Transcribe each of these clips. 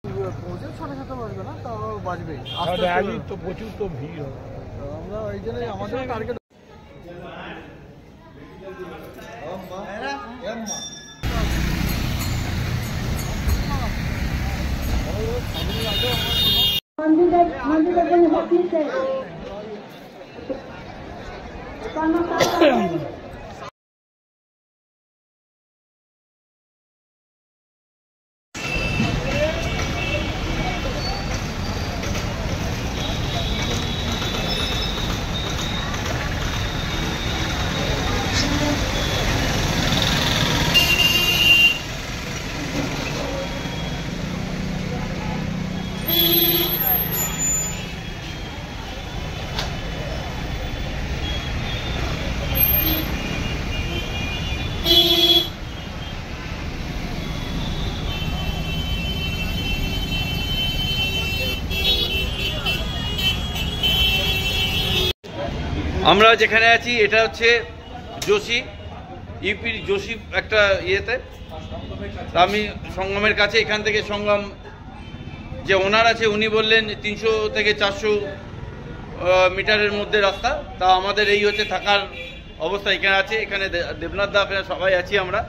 পৌঁছে 7:30 বাজবে না, তাও বাজবে। র্যালি তো প্রচুর, তো ভিড় হবে। আমরা এই জন্যই আমাদের টার্গেট। আমরা যেখানে আছি এটা হচ্ছে যোশী, ইউপির যোশী একটা ইয়েতে। আমি সঙ্গমের কাছে, এখান থেকে সঙ্গম যে ওনার আছে উনি বললেন 300 থেকে 400 মিটারের মধ্যে রাস্তা। তা আমাদের এই হচ্ছে থাকার অবস্থা এখানে আছে। এখানে দেবনাথ দা আপনারা সবাই আছি আমরা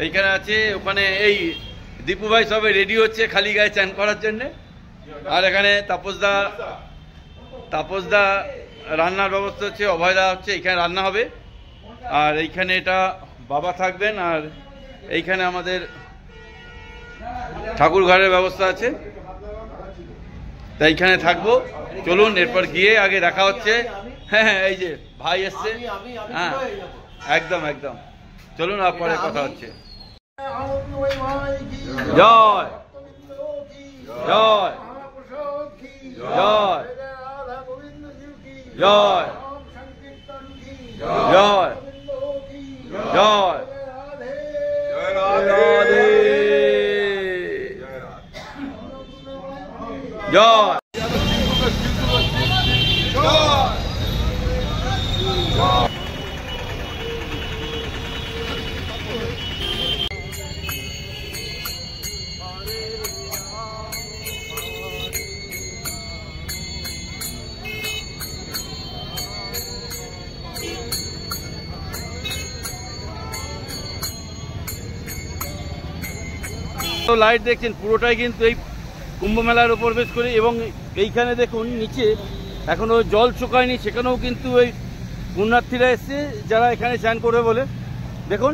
এইখানে আছে। ওখানে এই দীপু ভাই সবাই রেডি হচ্ছে খালি গায়ে চান করার জন্যে। আর এখানে তাপসদা রান্নার ব্যবস্থা হচ্ছে, অভয়দা হচ্ছে এখানে রান্না হবে। আর এইখানে এটা বাবা থাকবেন। আর এইখানে আমাদের ঠাকুর ঘরের ব্যবস্থা আছে, তাই এইখানে থাকবো। চলুন এরপর গিয়ে আগে দেখা হচ্ছে। হ্যাঁ হ্যাঁ, এই যে ভাই এসছে। হ্যাঁ একদম একদম, চলুন আর পরে কথা হচ্ছে। জয় জয় জয় জয় জয় জয় রাধে জয়। লাইট দেখছেন পুরোটাই কিন্তু এই কুম্ভ মেলার উপর বেশ করে। এবং এইখানে দেখুন নিচে এখনো জল শুকায়নি, সেখানেও কিন্তু এই পুণ্যার্থীরা এসছে যারা এখানে স্নান করবে বলে। দেখুন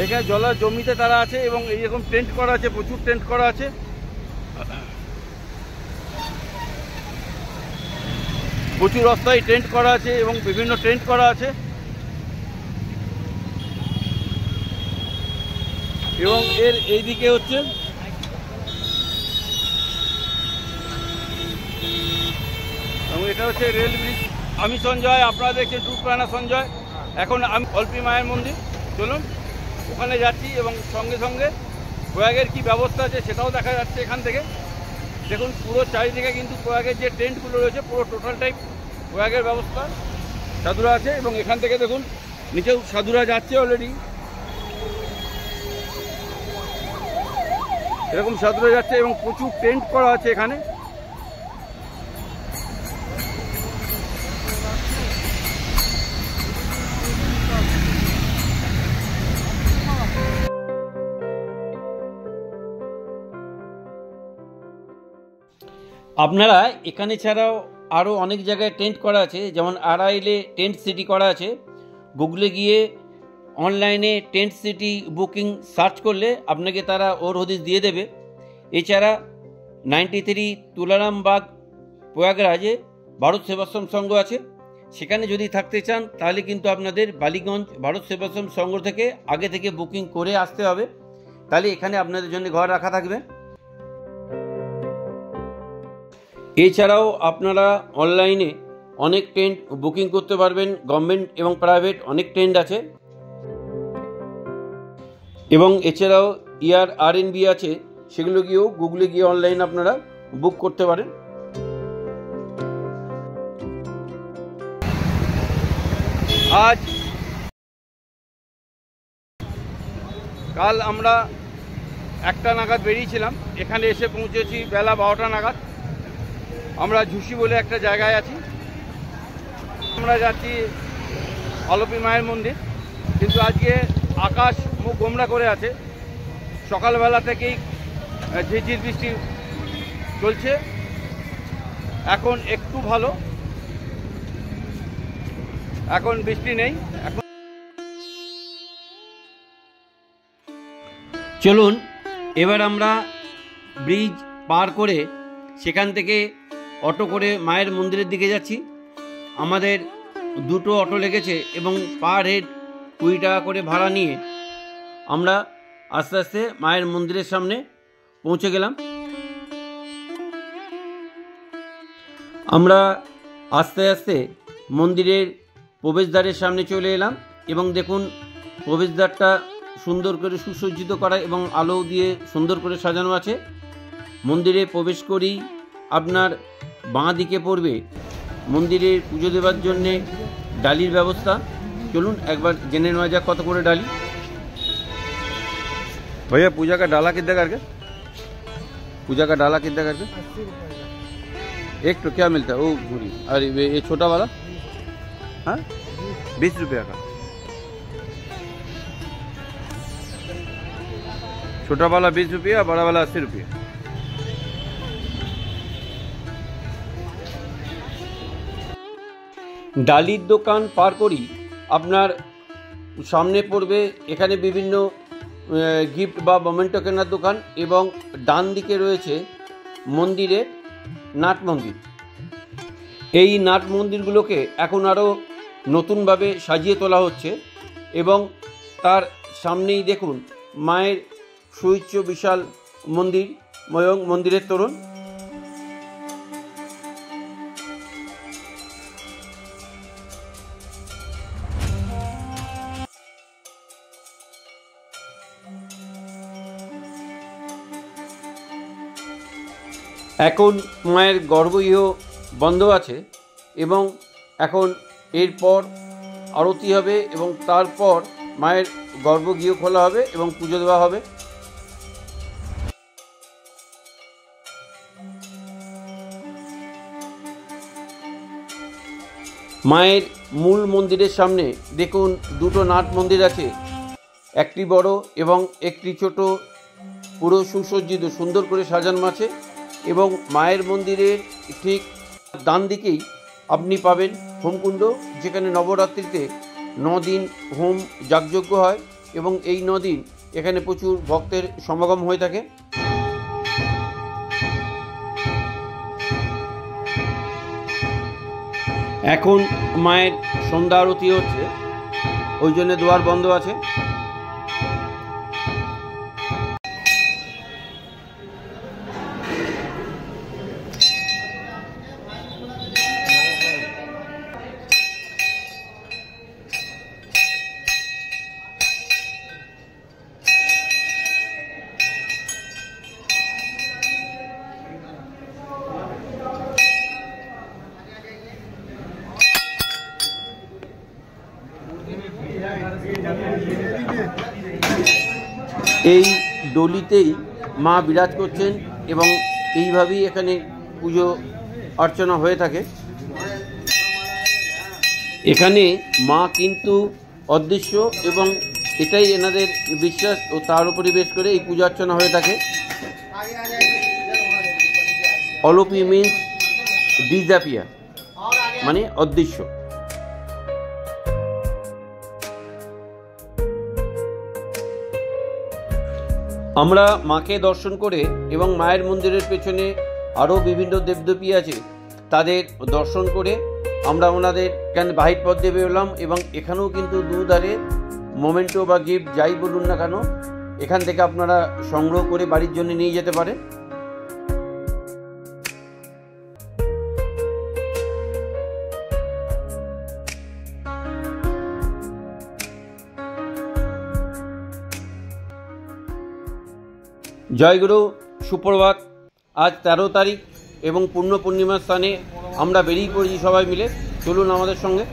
এখানে জলের জমিতে তারা আছে এবং এইরকম টেন্ট করা আছে, প্রচুর টেন্ট করা আছে। প্রচুর রাস্তায় টেন্ট করা আছে এবং বিভিন্ন টেন্ট করা আছে। এবং এর এইদিকে হচ্ছে এবং এটা হচ্ছে রেল ব্রিজ। আমি সঞ্জয়, আপনারা দেখছেন ট্যুর প্ল্যানার সঞ্জয়। এখন আমি অল্পী মায়ের মন্দির, চলুন ওখানে যাচ্ছি এবং সঙ্গে সঙ্গে প্রয়াগের কী ব্যবস্থা আছে সেটাও দেখা যাচ্ছে এখান থেকে। দেখুন পুরো চারিদিকে কিন্তু প্রয়াগের যে টেন্টগুলো রয়েছে পুরো টোটালটাই প্রয়াগের ব্যবস্থা, সাধুরা আছে। এবং এখান থেকে দেখুন নিচেও সাধুরা যাচ্ছে অলরেডি, এরকম সাধুরা যাচ্ছে এবং প্রচুর টেন্ট করা আছে এখানে। আপনারা এখানে ছাড়াও আরও অনেক জায়গায় টেন্ট করা আছে, যেমন আড়াইলে টেন্ট সিটি করা আছে। গুগলে গিয়ে অনলাইনে টেন্ট সিটি বুকিং সার্চ করলে আপনাকে তারা ওর হদিশ দিয়ে দেবে। এছাড়া 93 তুলারামবাগ প্রয়াগরাজে ভারত সেবাশ্রম সংঘ আছে, সেখানে যদি থাকতে চান তাহলে কিন্তু আপনাদের বালিগঞ্জ ভারত সেবাশ্রম সংঘ থেকে আগে থেকে বুকিং করে আসতে হবে, তাহলে এখানে আপনাদের জন্য ঘর রাখা থাকবে। এছাড়াও আপনারা অনলাইনে অনেক টেন্ট বুকিং করতে পারবেন, গভর্নমেন্ট এবং প্রাইভেট অনেক টেন্ট আছে। এবং এছাড়াও ERRNB আছে, সেগুলো গিয়েও গুগলে গিয়ে অনলাইন আপনারা বুক করতে পারেন। কাল আমরা 1টা নাগাদ বেরিয়েছিলাম, এখানে এসে পৌঁছেছি বেলা 12টা নাগাদ। আমরা ঝুসি বলে একটা জায়গায় আছি। আমরা যাচ্ছি অলপী মায়ের মন্দির, কিন্তু আজকে আকাশ মুখ গোমড়া করে আছে। সকালবেলা থেকেই ঝিরঝির বৃষ্টি চলছে, এখন একটু ভালো, এখন বৃষ্টি নেই। এখন চলুন এবার আমরা ব্রিজ পার করে সেখান থেকে অটো করে মায়ের মন্দিরের দিকে যাচ্ছি। আমাদের 2টো অটো লেগেছে এবং পার হেড 20 টাকা করে ভাড়া নিয়ে আমরা আস্তে আস্তে মায়ের মন্দিরের সামনে পৌঁছে গেলাম। আমরা আস্তে আস্তে মন্দিরের প্রবেশদ্বারের সামনে চলে এলাম এবং দেখুন প্রবেশদ্বারটা সুন্দর করে সুসজ্জিত করা এবং আলো দিয়ে সুন্দর করে সাজানো আছে। মন্দিরে প্রবেশ করেই আপনার বাঁ দিকে পড়বে মন্দিরে পুজো দেওয়ার জন্যে ডালির ব্যবস্থা। চলুন একবার জেনে নেওয়া যাক কত করে ডালি। भैया पूजा का डाला कितना करके? पूजा का डाला कितना करके? 80 रुपये का। एक तो क्या मिलता है वो घुरी? अरे ये छोटा वाला? हाँ 20 रुपया का। छोटा वाला 20 रुपया, बड़ा वाला 80 रुपया। ডালির দোকান পার করি আপনার সামনে পড়বে এখানে বিভিন্ন গিফট বা মোমেন্টো কেনার দোকান এবং ডান দিকে রয়েছে মন্দিরের নাট মন্দির। এই নাট মন্দিরগুলোকে এখন আরও নতুনভাবে সাজিয়ে তোলা হচ্ছে এবং তার সামনেই দেখুন মায়ের সুউচ্চ বিশাল মন্দির এবং মন্দিরের তোরণ। এখন মায়ের গর্ভগৃহ বন্ধ আছে এবং এখন এরপর আরতি হবে এবং তারপর মায়ের গর্ভগৃহ খোলা হবে এবং পুজো দেওয়া হবে। মায়ের মূল মন্দিরের সামনে দেখুন 2টো নাট মন্দির আছে, একটি বড় এবং একটি ছোট, পুরো সুসজ্জিত সুন্দর করে সাজানো আছে। এবং মায়ের মন্দিরের ঠিক ডান দিকেই আপনি পাবেন হোমকুণ্ড, যেখানে নবরাত্রিতে 9 দিন হোম যাগযজ্ঞ হয় এবং এই 9 দিন এখানে প্রচুর ভক্তের সমাগম হয়ে থাকে। এখন মায়ের সন্ধ্যা আরতি হচ্ছে, ওই জন্য দুয়ার বন্ধ আছে। এই ডলিতেই মা বিরাজ করছেন এবং এইভাবেই এখানে পুজো অর্চনা হয়ে থাকে। এখানে মা কিন্তু অদৃশ্য এবং এটাই এনাদের বিশ্বাস ও তার উপরে বেশ করে এই পূজা অর্চনা হয়ে থাকে। অলপি মিন্স ডিসঅ্যাপিয়ার, মানে অদৃশ্য। আমরা মাকে দর্শন করে এবং মায়ের মন্দিরের পেছনে আরও বিভিন্ন দেবদেবী আছে তাদের দর্শন করে আমরা ওনাদের এখানে বাহির পথ দিয়ে বেরোলাম এবং এখানেও কিন্তু দুধারে মোমেন্টো বা গিফট যাই বলুন না কেন এখান থেকে আপনারা সংগ্রহ করে বাড়ির জন্য নিয়ে যেতে পারেন। জয়গুরু, সুপ্রভাত। আজ 13 তারিখ এবং পূর্ণ পূর্ণিমার স্থানে আমরা বেরিয়ে পড়েছি সবাই মিলে। চলুন আমাদের সঙ্গে।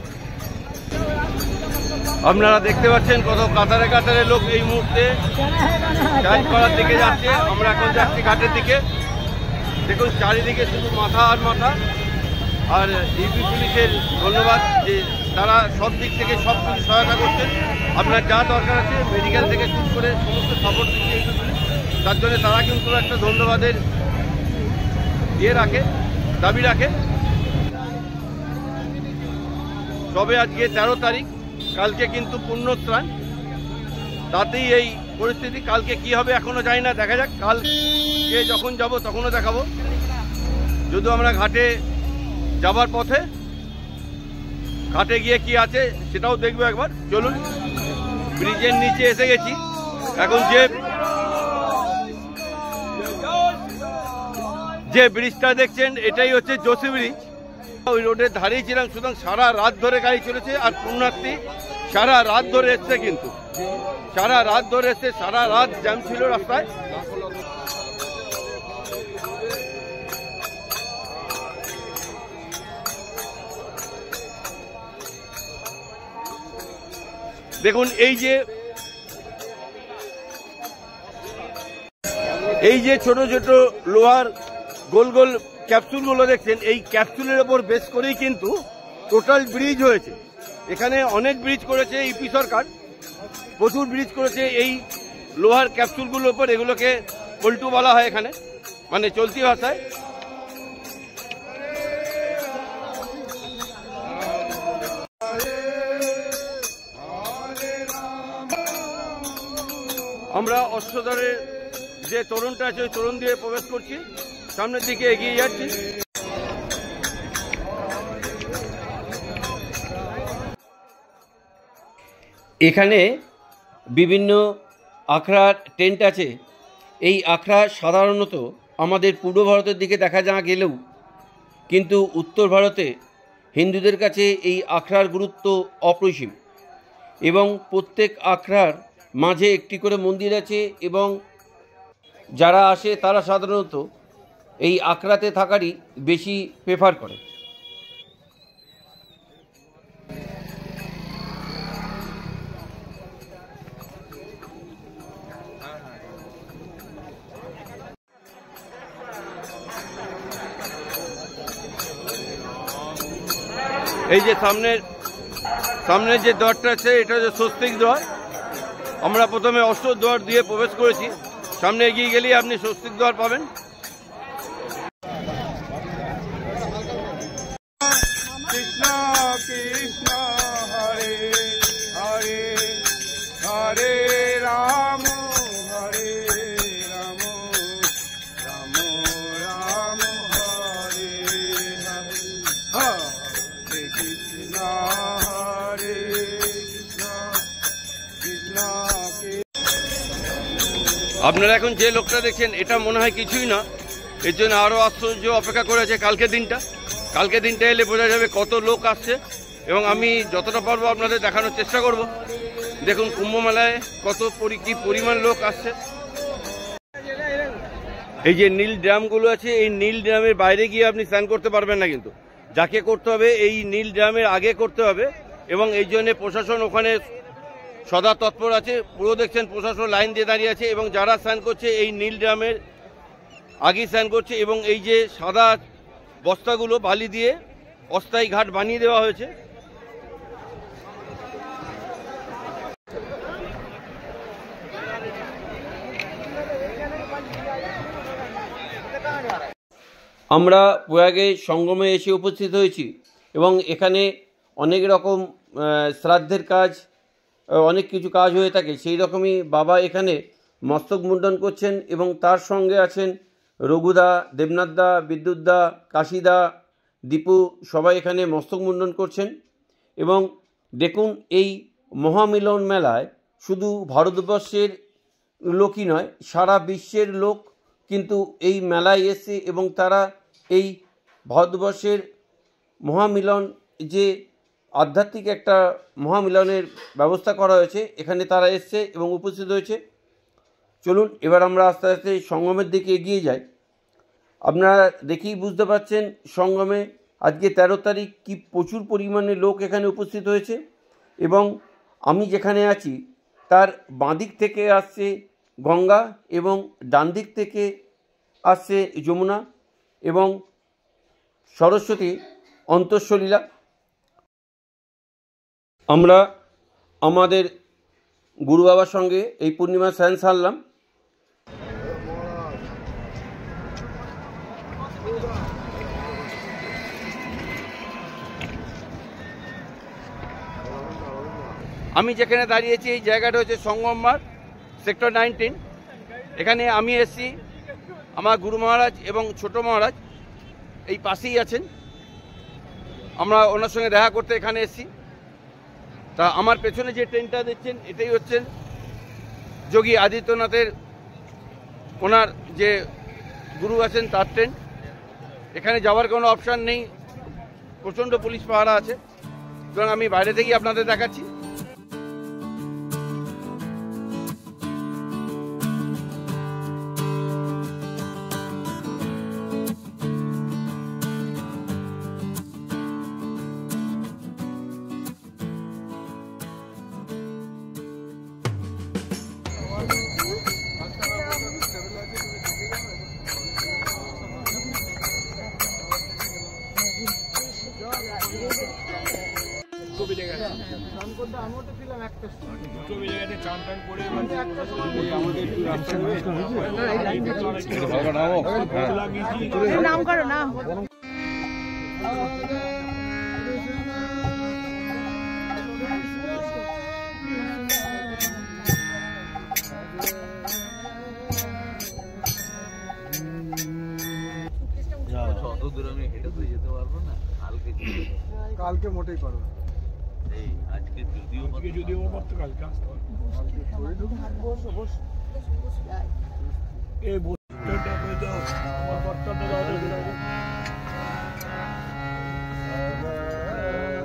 আপনারা দেখতে পাচ্ছেন কত কাতারে কাতারে লোক এই মুহূর্তে চার্জ করার দিকে যাচ্ছে। আমরা এখন যাচ্ছি ঘাটের দিকে। দেখুন চারিদিকে শুধু মাথা আর মাথা। আর ইউপি পুলিশের ধন্যবাদ যে তারা সব দিক থেকে সব কিছু সহায়তা করছেন। আপনার যা দরকার আছে মেডিকেল থেকে শুরু করে সমস্ত সাপোর্ট দিচ্ছে ইউপি পুলিশ। তার জন্য তারা কিন্তু একটা ধন্যবাদের দাবি রাখে। তবে আজকে 13 তারিখ, কালকে কিন্তু পুণ্যস্নান, তাতেই এই পরিস্থিতি। কালকে কি হবে এখনো জানি না, দেখা যাক। কালকে যখন যাব তখনও দেখাবো। যদিও আমরা ঘাটে যাবার পথে ঘাটে গিয়ে কি আছে সেটাও দেখবো একবার। চলুন, ব্রিজের নিচে এসে গেছি। এখন যে ব্রিজটা দেখছেন এটাই হচ্ছে যোশী ব্রিজ। ওই রোডের ধারেই ছিলাম, সুতরাং সারা রাত ধরে গাড়ি চলেছে। আর পুণ্যার্থী সারা রাত ধরে এসছে, কিন্তু সারা রাত ধরে এসছে, সারা রাত জ্যাম ছিল রাস্তায়। দেখুন এই যে ছোট ছোট লোহার গোল গোল ক্যাপসুলগুলো দেখছেন, এই ক্যাপসুলের ওপর বেস করেই কিন্তু টোটাল ব্রিজ হয়েছে। এখানে অনেক ব্রিজ করেছে ইউপি সরকার, প্রচুর ব্রিজ করেছে এই লোহার ক্যাপসুলগুলোর ওপর। এগুলোকে পল্টু বলা হয় এখানে, মানে চলতি ভাষায়। আমরা অষ্টদ্বারের যে তোরণটা আছে ওই তোরণ দিয়ে প্রবেশ করছি, সামনের দিকে এগিয়ে যাচ্ছি। এখানে বিভিন্ন আখড়ার টেন্ট আছে। এই আখড়া সাধারণত আমাদের পূর্ব ভারতের দিকে দেখা না গেলেও কিন্তু উত্তর ভারতে হিন্দুদের কাছে এই আখড়ার গুরুত্ব অপরিসীম। এবং প্রত্যেক আখড়ার মাঝে একটি করে মন্দির আছে, এবং যারা আসে তারা সাধারণত এই আখড়াতে থাকারই বেশি প্রেফার করে। এই যে সামনের যে দ্বারটা আছে এটা হচ্ছে স্বস্তিক দ্বার। আমরা প্রথমে অষ্টদ্বার দিয়ে প্রবেশ করেছি। সামনে এগিয়ে গেলেই আপনি স্বস্তিক দ্বার পাবেন। কৃষ্ণ কৃষ্ণ হরে হরে হরে রাম হরে রাম রাম রাম হরে হরে কৃষ্ণ হরে কৃষ্ণ কৃষ্ণ। আপনারা এখন যে লোকটা দেখছেন এটা মনে হয় কিছুই না, এর জন্য আরও আশ্চর্য অপেক্ষা করেছে কালকে দিনটা এলে বোঝা যাবে কত লোক আসছে। এবং আমি যতটা পারবো আপনাদের দেখানোর চেষ্টা করব। দেখুন কুম্ভ মেলায় কি পরিমাণ লোক আসছে। এই যে নীল ড্রামগুলো আছে, এই নীল ড্রামের বাইরে গিয়ে আপনি স্নান করতে পারবেন না, কিন্তু যাকে করতে হবে এই নীল ড্রামের আগে করতে হবে। এবং এই জন্য প্রশাসন ওখানে সদা তৎপর আছে। পুরো দেখছেন প্রশাসন লাইন দিয়ে দাঁড়িয়ে আছে, এবং যারা স্নান করছে এই নীল ড্রামের আগেই স্নান করছে। এবং এই যে সাদা বস্তাগুলো বালি দিয়ে অস্থায়ী ঘাট বানিয়ে দেওয়া হয়েছে। আমরা প্রয়াগে সঙ্গমে এসে উপস্থিত হয়েছি, এবং এখানে অনেক রকম শ্রাদ্ধের কাজ, অনেক কিছু কাজ হয়ে থাকে। সেই রকমই বাবা এখানে মস্তক মুন্ডন করছেন, এবং তার সঙ্গে আছেন রঘুদা, দেবনাথদা, বিদ্যুৎদা, কাশিদা, দীপু, সবাই এখানে মস্তক মুন্ডন করছেন। এবং দেখুন এই মহামিলন মেলায় শুধু ভারতবর্ষের লোকই নয়, সারা বিশ্বের লোক কিন্তু এই মেলায় এসে, এবং তারা এই ভারতবর্ষের মহামিলন, যে আধ্যাত্মিক একটা মহামিলনের ব্যবস্থা করা হয়েছে, এখানে তারা এসছে এবং উপস্থিত হয়েছে। চলুন এবার আমরা আস্তে আস্তে সঙ্গমের দিকে এগিয়ে যাই। আপনারা দেখেই বুঝতে পারছেন সঙ্গমে আজকে 13 তারিখ কি প্রচুর পরিমাণে লোক এখানে উপস্থিত হয়েছে। এবং আমি যেখানে আছি তার বাঁদিক থেকে আসছে গঙ্গা এবং ডান দিক থেকে আসছে যমুনা এবং সরস্বতী অন্তঃসলীলা। আমরা আমাদের গুরু বাবার সঙ্গে এই পূর্ণিমা স্নান সারলাম। আমি যেখানে দাঁড়িয়েছি এই জায়গাটা হচ্ছে সঙ্গম মাঠ, সেক্টর 19। এখানে আমি এসেছি, আমার গুরু মহারাজ এবং ছোট মহারাজ এই পাশেই আছেন। আমরা ওনার সঙ্গে দেখা করতে এখানে এসেছি। তা আমার পেছনে যে ট্রেনটা দেখছেন এটাই হচ্ছেন যোগী আদিত্যনাথের, ওনার যে গুরু আছেন তার ট্রেন। এখানে যাওয়ার কোনো অপশান নেই, প্রচণ্ড পুলিশ পাহারা আছে, সুতরাং আমি বাইরে থেকেই আপনাদের দেখাচ্ছি। নাম করো না। কালকে মোটেই পারবো না। আজকে যদিও পারতো কালকে আসতে পারতো। এই বস্তুটা করে দাও, আমার বর্তাটা দাও,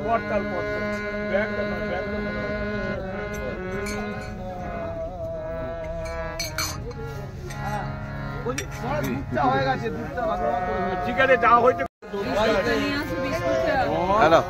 বর্তাল ব্যাগটা না, ব্যাগটা না। হয়ে গেছে, দুধটা ভালো করে ঠিক আছে, যা হইতে হ্যালো,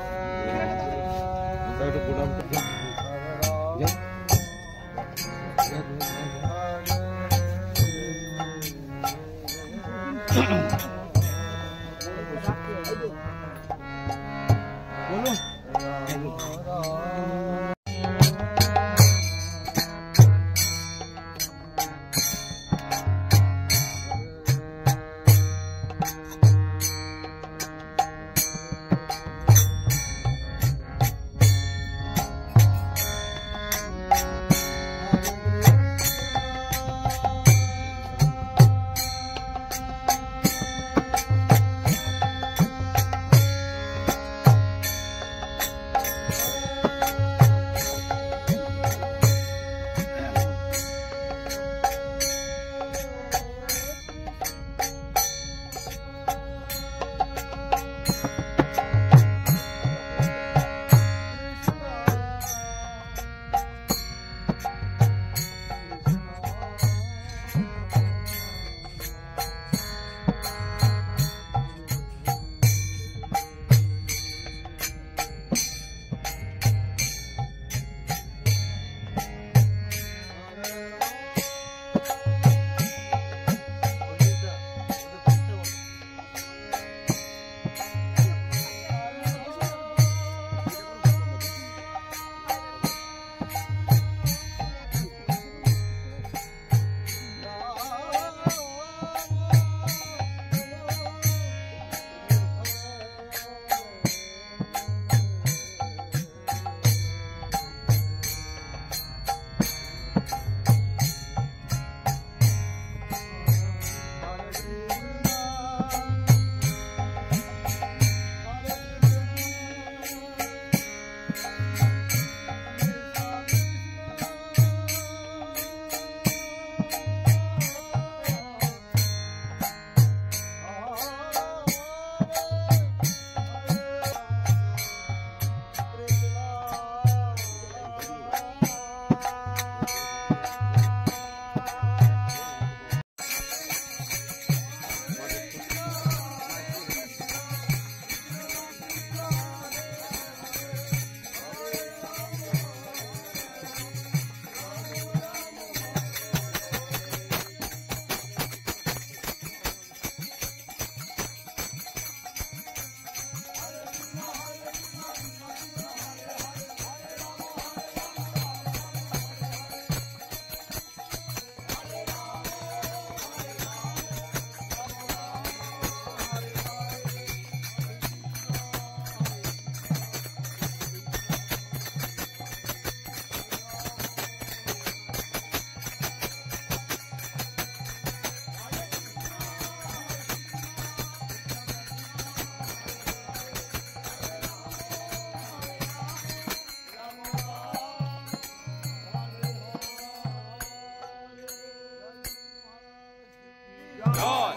জয়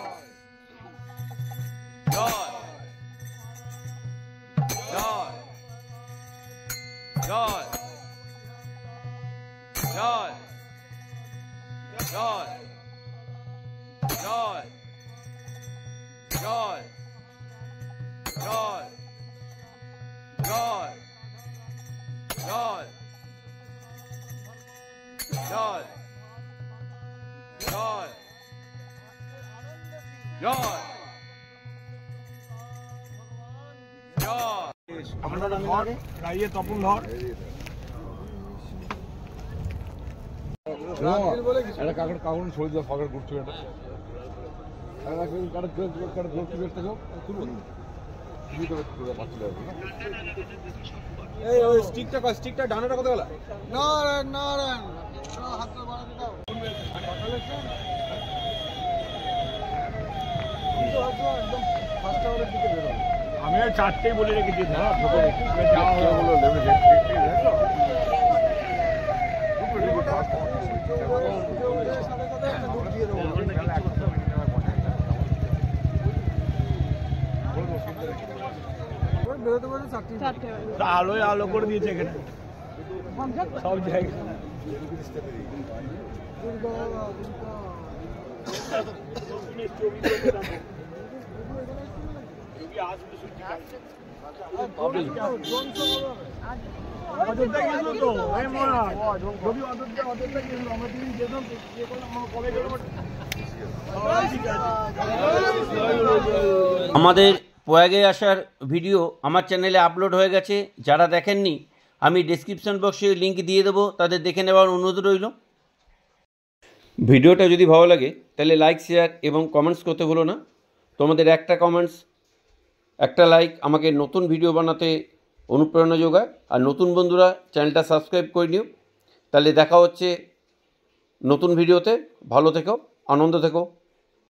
জয় জয় জয় জয় জয় জয় জয় জয় জয় জয় জয় জয় জয় জয় আপনার ধর রাইয়ে তপন ধর একটা কাগজ ছড়ে দেওয়া ফাঁকার করছো এটা এই ওই স্টিকটা ডানাটা কত গেল নারায়ণ নারায়ণ হাতটা বাড়াতে দাও একদম ফার্স্ট আওয়ারের দিকে বেরো আমি 4টেই বলে রেখেছি আলোয় আলো করে দিয়েছে এখানে সব জায়গায় অযোধ্যা গেছিল তো যদি অযোধ্যা গেছিল আমরা দিন যেতাম কবে আমাদের প্রয়াগে আসার ভিডিও আমার চ্যানেলে আপলোড হয়ে গেছে, যারা দেখেননি আমি ডেসক্রিপশন বক্সে লিংক দিয়ে দেবো, তাদের দেখে নেওয়ার অনুরোধ রইল। ভিডিওটা যদি ভালো লাগে তাহলে লাইক শেয়ার এবং কমেন্টস করতে ভুলো না। তোমাদের একটা কমেন্টস একটা লাইক আমাকে নতুন ভিডিও বানাতে অনুপ্রেরণা যোগায়। আর নতুন বন্ধুরা চ্যানেলটা সাবস্ক্রাইব করে নিও। তাহলে দেখা হচ্ছে নতুন ভিডিওতে। ভালো থেকো, আনন্দ থেকো।